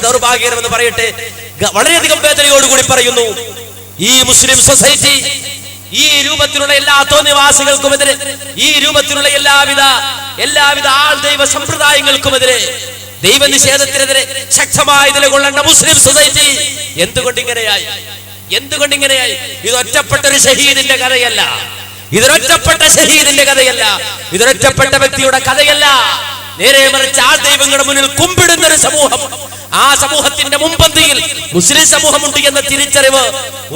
ദൗർഭാഗ്യകരമെന്ന് പറയട്ടെ, വളരെയധികം വേദനയോടുകൂടി പറയുന്നു, ഈ മുസ്ലിം സൊസൈറ്റി ഈ രൂപത്തിലുള്ള എല്ലാ തോന്നിവാസികൾക്കുമെതിരെ, ഈ രൂപത്തിലുള്ള എല്ലാവിധ ആൾ ദൈവ സമ്പ്രദായങ്ങൾക്കുമെതിരെ, ദൈവനിഷേധത്തിനെതിരെ ശക്തമായി നിലകൊള്ളേണ്ട മുസ്ലിം സൊസൈറ്റി എന്തുകൊണ്ടിങ്ങനെയായി? ഇത് ഒറ്റപ്പെട്ടൊരു ഷഹീദിന്റെ കഥയല്ല, ഇതൊരൊറ്റപ്പെട്ട വ്യക്തിയുടെ കഥയല്ല. നേരെ മറിച്ച് ആ ദൈവങ്ങളുടെ മുന്നിൽ കുമ്പിടുന്ന ഒരു സമൂഹം, ആ സമൂഹത്തിന്റെ മുൻപന്തിയിൽ മുസ്ലിം സമൂഹമുണ്ട് എന്ന തിരിച്ചറിവ്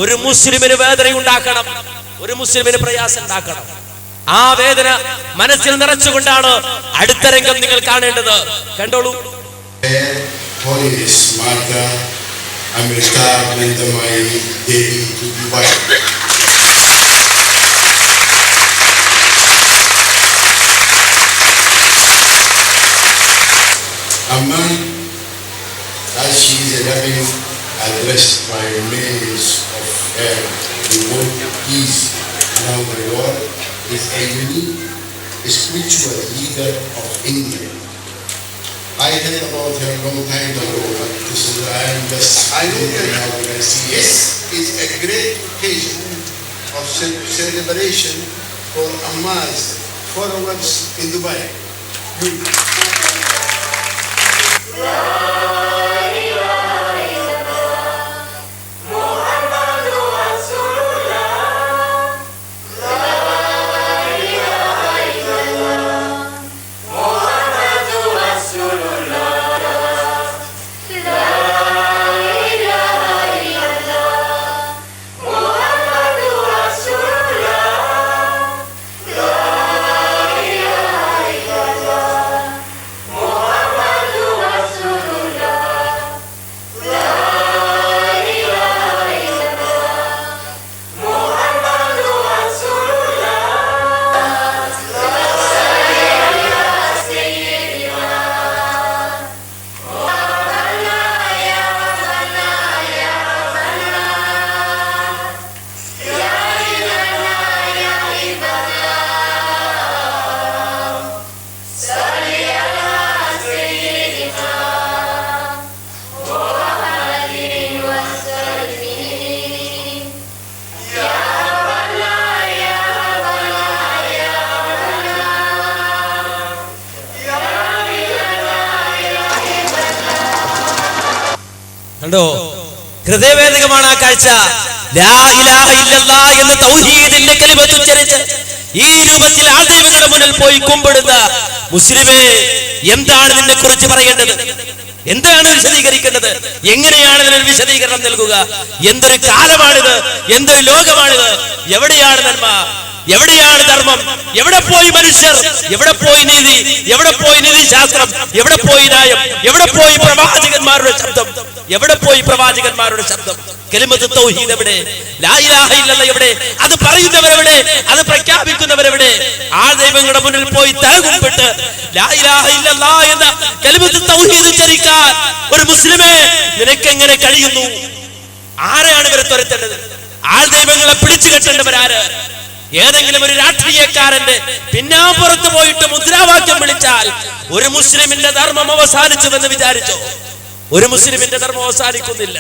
ഒരു മുസ്ലിമിന് വേദനയുണ്ടാക്കണം, ഒരു മുസ്ലിമിന് പ്രയാസം ഉണ്ടാക്കണം. ആ വേദന മനസ്സിൽ നിറച്ചുകൊണ്ടാണ് അടുത്ത രംഗം നിങ്ങൾ കാണേണ്ടത്. കണ്ടോളൂ. Amman, as she is a loving, addressed by millions of her who want peace around the world, is a unique spiritual leader of India. I heard about her a long time ago, but I know that now when I see this is a great occasion of celebration for Amman's followers in Dubai. കണ്ടോ, ഹൃദയവേദകമാണ് ആ കാഴ്ച. ലാ ഇലാഹ ഇല്ലല്ലാഹ് എന്ന തൗഹീദിന്റെ കലിമത്ത് ഉച്ചരിച്ച് ഈ രൂപത്തിൽ ആ ദൈവങ്ങളുടെ മുന്നിൽ പോയി കുമ്പിടുന്ന മുസ്ലിമേ, എന്താണ് നിന്നെ കുറിച്ച് പറയേണ്ടത്? എന്താണ് വിശദീകരിക്കേണ്ടത്? എങ്ങനെയാണ് ഇതിനൊരു വിശദീകരണം നൽകുക? എന്തൊരു കാലമാണിത്, എന്തൊരു ലോകമാണിത്? എവിടെയാണ് നന്മ, എവിടെയാണ് ധർമ്മം, എവിടെ പോയി മനുഷ്യർ, എവിടെ പോയി നീതി, എവിടെ പോയി നീതിശാസ്ത്രം, എവിടെ പോയി ന്യായം, എവിടെ പോയി പ്രവാചകന്മാരുടെ ശബ്ദം, എവിടെ പോയി പ്രവാചകന്മാരുടെ ശബ്ദം? കലിമത്ത് തൗഹീദ് എവിടെ? ലാ ഇലാഹ ഇല്ലല്ലാഹ് എവിടെ? അത് പറയുന്നവരെവിടെ? അത് പ്രഖ്യാപിക്കുന്നവരെവിടെ? ആ ദൈവങ്ങളുടെ മുന്നിൽ പോയി തലകുമ്പിട്ട് ലാ ഇലാഹ ഇല്ലല്ലാഹ് എന്ന കലിമത്ത് തൗഹീദ് ഉച്ചരിക്കാൻ ഒരു മുസ്ലിമേ നിനക്ക് എങ്ങനെ കഴിയുന്നു? ആരെയാണ് ഇവരെ തുരത്തേണ്ടത്? ആ ദൈവങ്ങളെ പിടിച്ചു കെട്ടേണ്ടവരാര്? ഏതെങ്കിലും ഒരു രാഷ്ട്രീയക്കാരന്റെ പിന്നാമ്പുറത്ത് പോയിട്ട് മുദ്രാവാക്യം വിളിച്ചാൽ ഒരു മുസ്ലിമിന്റെ ധർമ്മം അവസാനിച്ചുവെന്ന് വിചാരിച്ചോ? ഒരു മുസ്ലിമിന്റെ ധർമ്മം അവസാനിക്കുന്നില്ല.